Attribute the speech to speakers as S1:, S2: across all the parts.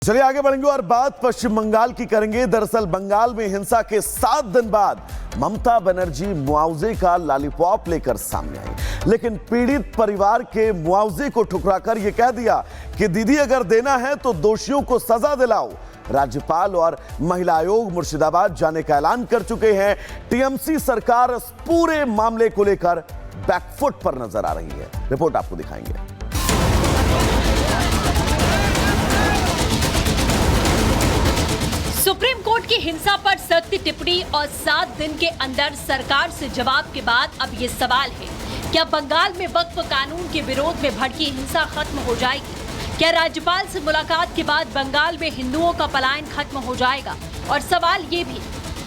S1: चलिए आगे बढ़ेंगे और बात पश्चिम बंगाल की करेंगे। दरअसल बंगाल में हिंसा के 7 दिन बाद ममता बनर्जी मुआवजे का लॉलीपॉप लेकर सामने आई, लेकिन पीड़ित परिवार के मुआवजे को ठुकराकर यह कह दिया कि दीदी अगर देना है तो दोषियों को सजा दिलाओ। राज्यपाल और महिला आयोग मुर्शिदाबाद जाने का ऐलान कर चुके हैं। टीएमसी सरकार इस पूरे मामले को लेकर बैकफुट पर नजर आ रही है। रिपोर्ट आपको दिखाएंगे।
S2: सुप्रीम कोर्ट की हिंसा पर सख्त टिप्पणी और 7 दिन के अंदर सरकार से जवाब के बाद अब ये सवाल है, क्या बंगाल में वक्फ कानून के विरोध में भड़की हिंसा खत्म हो जाएगी? क्या राज्यपाल से मुलाकात के बाद बंगाल में हिंदुओं का पलायन खत्म हो जाएगा? और सवाल ये भी,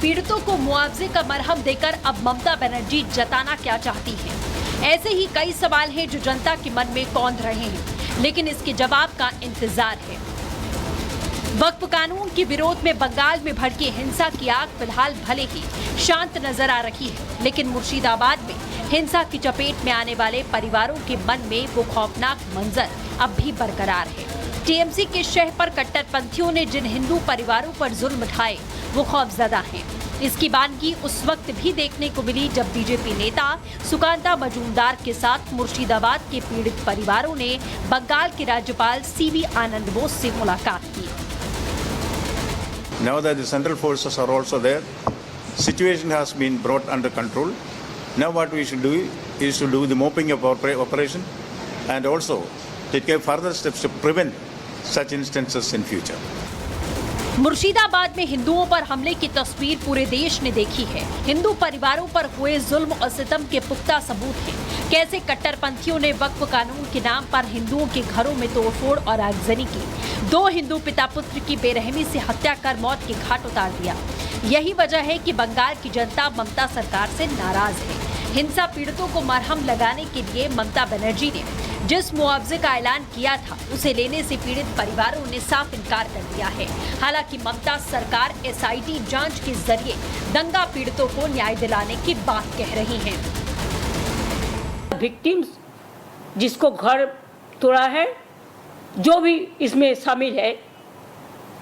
S2: पीड़ितों को मुआवजे का मरहम देकर अब ममता बनर्जी जताना क्या चाहती है? ऐसे ही कई सवाल हैं जो जनता के मन में कौंध रहे हैं, लेकिन इसके जवाब का इंतजार है। वक्फ कानून के विरोध में बंगाल में भड़की हिंसा की आग फिलहाल भले ही शांत नजर आ रही है, लेकिन मुर्शिदाबाद में हिंसा की चपेट में आने वाले परिवारों के मन में वो खौफनाक मंजर अब भी बरकरार है। टीएमसी के शह पर कट्टरपंथियों ने जिन हिंदू परिवारों पर जुल्म उठाए वो खौफजदा हैं। इसकी वानगी उस वक्त भी देखने को मिली जब बीजेपी नेता सुकांता मजूमदार के साथ मुर्शिदाबाद के पीड़ित परिवारों ने बंगाल के राज्यपाल सीवी आनंद बोस से मुलाकात की।
S3: Now that the central forces are also there, situation has been brought under control. Now what we should do is to do the mopping up operation and also take further steps to prevent such instances in future.
S2: Murshidabad में हिंदुओं पर हमले की तस्वीर पूरे देश ने देखी है। हिंदू परिवारों पर हुए जुल्म और सितम के पुख्ता सबूत हैं। कैसे कट्टरपंथियों ने वक्फ कानून के नाम पर हिंदुओं के घरों में तोड़फोड़ और आगजनी की। 2 हिंदू पिता पुत्र की बेरहमी से हत्या कर मौत के घाट उतार दिया। यही वजह है कि बंगाल की जनता ममता सरकार से नाराज है। हिंसा पीड़ितों को मरहम लगाने के लिए ममता बनर्जी ने जिस मुआवजे का ऐलान किया था उसे लेने से पीड़ित परिवारों ने साफ इनकार कर दिया है। हालांकि ममता सरकार एसआईटी जांच के जरिए दंगा पीड़ितों को न्याय दिलाने की बात कह रही है।
S4: विक्टिम्स जिसको घर तोड़ा है, जो भी इसमें शामिल है,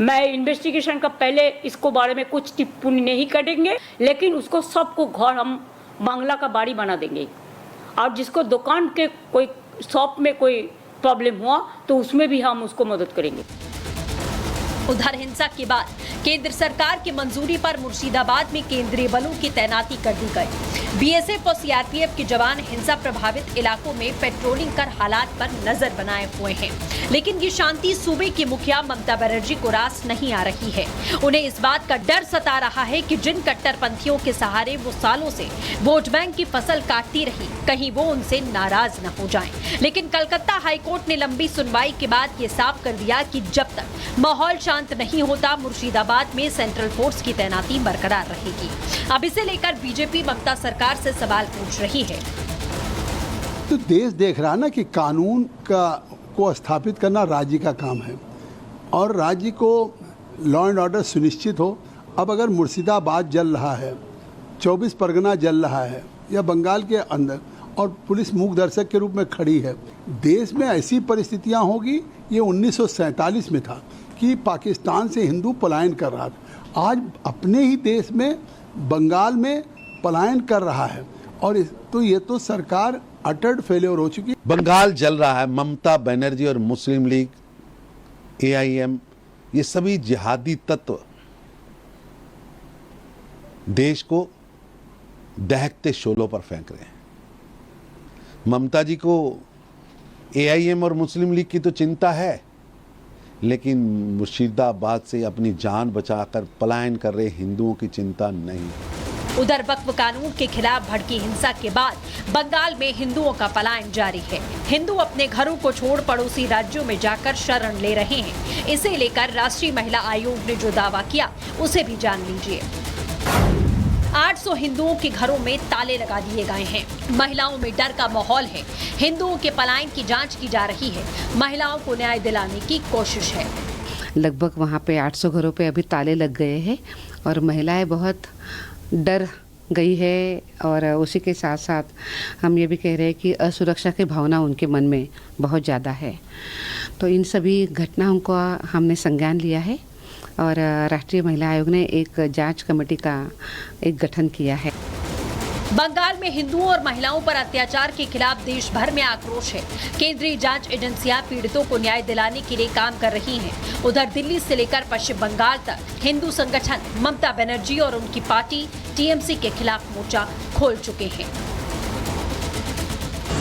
S4: मैं इन्वेस्टिगेशन का पहले इसको बारे में कुछ टिप्पणी नहीं करेंगे, लेकिन उसको सबको घर हम बांग्ला का बाड़ी बना देंगे। और जिसको दुकान के कोई शॉप में कोई प्रॉब्लम हुआ तो उसमें भी हम उसको मदद करेंगे।
S2: उधर हिंसा के बाद केंद्र सरकार की मंजूरी पर मुर्शिदाबाद में केंद्रीय बलों की तैनाती कर दी गई। बीएसएफ और सीआरपीएफ के जवान हिंसा प्रभावित इलाकों में पेट्रोलिंग कर हालात पर नजर बनाए हुए हैं, लेकिन ये शांति सूबे की मुखिया ममता बनर्जी को रास नहीं आ रही है। उन्हें इस बात का डर सता रहा है कि जिन कट्टरपंथियों के सहारे वो सालों से वोट बैंक की फसल काटती रही, कहीं वो उनसे नाराज न हो जाएं। लेकिन कलकत्ता हाईकोर्ट ने लंबी सुनवाई के बाद ये साफ कर दिया कि जब तक माहौल शांत नहीं होता मुर्शिदाबाद में सेंट्रल फोर्स की तैनाती बरकरार रहेगी। अब इसे लेकर बीजेपी ममता सरकार से सवाल पूछ रही है।
S5: तो देश देख रहा ना कि कानून को स्थापित करना राज्य का काम है और राज्य को लॉ एंड ऑर्डर सुनिश्चित हो। अब अगर मुर्शिदाबाद जल रहा है, 24 परगना जल रहा है या बंगाल के अंदर, और पुलिस मूक दर्शक के रूप में खड़ी है, देश में ऐसी परिस्थितियां होगी। ये 1947 में था कि पाकिस्तान से हिंदू पलायन कर रहा था। आज अपने ही देश में बंगाल में पलायन कर रहा है, और तो ये तो सरकार अटर्ड फेलियर हो चुकी।
S6: बंगाल जल रहा है। ममता बनर्जी और मुस्लिम लीग, एआईएम, ये सभी जिहादी तत्व देश को दहकते शोलों पर फेंक रहे हैं। ममता जी को एआईएम और मुस्लिम लीग की तो चिंता है, लेकिन मुर्शिदाबाद से अपनी जान बचाकर पलायन कर रहे हिंदुओं की चिंता नहीं।
S2: उधर वक्फ कानून के खिलाफ भड़की हिंसा के बाद बंगाल में हिंदुओं का पलायन जारी है। हिंदू अपने घरों को छोड़ पड़ोसी राज्यों में जाकर शरण ले रहे हैं। इसे लेकर राष्ट्रीय महिला आयोग ने जो दावा किया उसे भी जान लीजिए। 800 हिंदुओं के घरों में ताले लगा दिए गए हैं। महिलाओं में डर का माहौल है। हिंदुओं के पलायन की जांच की जा रही है। महिलाओं को न्याय दिलाने की कोशिश है।
S7: लगभग वहाँ पे 800 घरों पे अभी ताले लग गए हैं और महिलाएं बहुत डर गई है और उसी के साथ साथ हम ये भी कह रहे हैं कि असुरक्षा की भावना उनके मन में बहुत ज़्यादा है। तो इन सभी घटनाओं का हमने संज्ञान लिया है और राष्ट्रीय महिला आयोग ने एक जांच कमेटी का एक गठन किया है।
S2: बंगाल में हिंदुओं और महिलाओं पर अत्याचार के खिलाफ देश भर में आक्रोश है। केंद्रीय जांच एजेंसियां पीड़ितों को न्याय दिलाने के लिए काम कर रही हैं। उधर दिल्ली से लेकर पश्चिम बंगाल तक हिंदू संगठन ममता बनर्जी और उनकी पार्टी टीएमसी के खिलाफ मोर्चा खोल चुके हैं।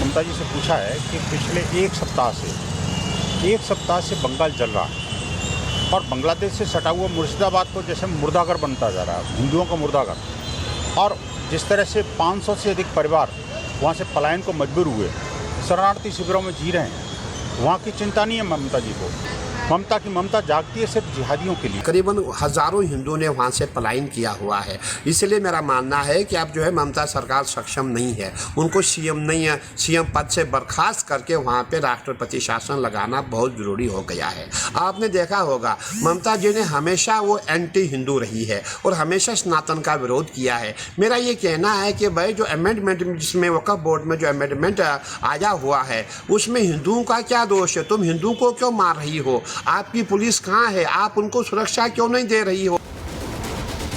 S8: ममता जी से पूछा है कि पिछले एक सप्ताह से बंगाल जल रहा है और बांग्लादेश से सटा हुआ मुर्शिदाबाद तो जैसे मुर्दाघर बनता जा रहा है, हिंदुओं का मुर्दाघर। और जिस तरह से 500 से अधिक परिवार वहाँ से पलायन को मजबूर हुए, शरणार्थी शिविरों में जी रहे हैं, वहाँ की चिंता नहीं है ममता जी को। ममता की ममता जागती है सिर्फ जिहादियों के लिए।
S9: करीबन हजारों हिंदुओं ने वहाँ से पलायन किया हुआ है। इसलिए मेरा मानना है कि अब जो है ममता सरकार सक्षम नहीं है, उनको सीएम पद से बर्खास्त करके वहाँ पे राष्ट्रपति शासन लगाना बहुत जरूरी हो गया है। आपने देखा होगा ममता जी ने हमेशा वो एंटी हिंदू रही है और हमेशा सनातन का विरोध किया है। मेरा ये कहना है कि भाई जो अमेंडमेंट जिसमें वक्फ बोर्ड में जो अमेंडमेंट आया हुआ है उसमें हिंदुओं का क्या दोष है? तुम हिंदुओं को क्यों मार रही हो? आपकी पुलिस कहाँ है? आप उनको सुरक्षा क्यों नहीं दे रही हो?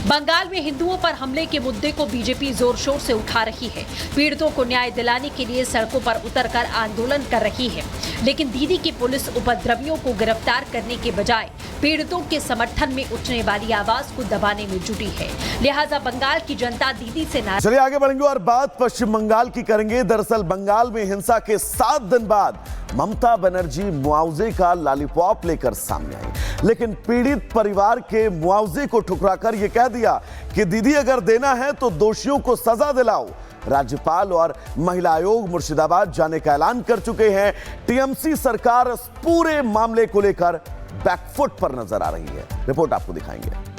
S2: बंगाल में हिंदुओं पर हमले के मुद्दे को बीजेपी जोर शोर से उठा रही है। पीड़ितों को न्याय दिलाने के लिए सड़कों पर उतरकर आंदोलन कर रही है, लेकिन दीदी की पुलिस उपद्रवियों को गिरफ्तार करने के बजाय पीड़ितों के समर्थन में उठने वाली आवाज को दबाने में जुटी है। लिहाजा बंगाल की जनता दीदी से नाराज।
S1: चलिए आगे बढ़ेंगे और बात पश्चिम बंगाल की करेंगे। दरअसल बंगाल में हिंसा के 7 दिन बाद ममता बनर्जी मुआवजे का लॉलीपॉप लेकर सामने आई, लेकिन पीड़ित परिवार के मुआवजे को ठुकराकर यह कह दिया कि दीदी अगर देना है तो दोषियों को सजा दिलाओ। राज्यपाल और महिला आयोग मुर्शिदाबाद जाने का ऐलान कर चुके हैं। टीएमसी सरकार इस पूरे मामले को लेकर बैकफुट पर नजर आ रही है। रिपोर्ट आपको दिखाएंगे।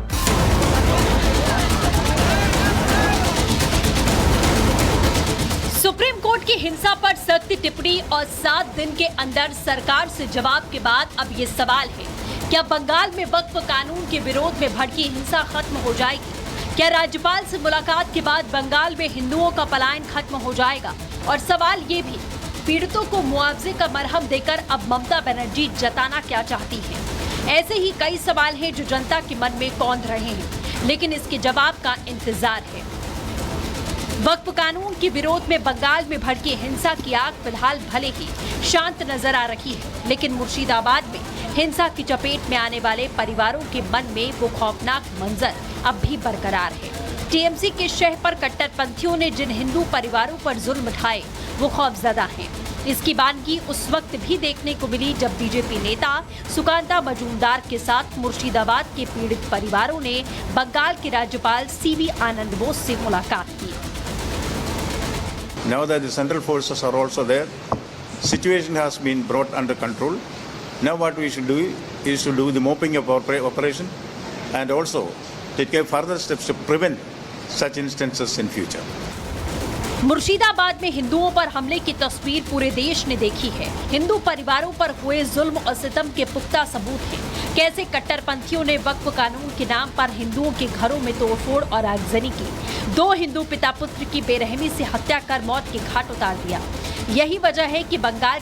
S2: सुप्रीम कोर्ट की हिंसा पर सख्त टिप्पणी और 7 दिन के अंदर सरकार से जवाब के बाद अब ये सवाल है, क्या बंगाल में वक्फ कानून के विरोध में भड़की हिंसा खत्म हो जाएगी? क्या राज्यपाल से मुलाकात के बाद बंगाल में हिंदुओं का पलायन खत्म हो जाएगा? और सवाल ये भी, पीड़ितों को मुआवजे का मरहम देकर अब ममता बनर्जी जताना क्या चाहती हैं? ऐसे ही कई सवाल हैं जो जनता के मन में कौंध रहे हैं, लेकिन इसके जवाब का इंतजार है। वक्फ कानून के विरोध में बंगाल में भड़की हिंसा की आग फिलहाल भले ही शांत नजर आ रही है, लेकिन मुर्शिदाबाद में हिंसा की चपेट में आने वाले परिवारों के मन में वो खौफनाक मंजर अब भी बरकरार है। टीएमसी के शह पर कट्टरपंथियों ने जिन हिंदू परिवारों पर जुल्म ढाए वो खौफजदा हैं। इसकी वानगी उस वक्त भी देखने को मिली जब बीजेपी नेता सुकांता मजूमदार के साथ मुर्शिदाबाद के पीड़ित परिवारों ने बंगाल के राज्यपाल सीवी आनंद बोस से मुलाकात की।
S3: Now that the central forces are also there, situation has been brought under control. Now what we should do is to do the mopping up operation and also take further steps to prevent such instances in future.
S2: Murshidabad में हिंदुओं पर हमले की तस्वीर पूरे देश ने देखी है। हिंदू परिवारों पर हुए जुल्म और सितम के पुख्ता सबूत हैं। कैसे कट्टरपंथियों ने वक्फ कानून के नाम पर हिंदुओं के घरों में तोड़फोड़ और आगजनी की। 2 हिंदू पिता पुत्र की बेरहमी से हत्या कर मौत के घाट उतार दिया। यही वजह है कि बंगाल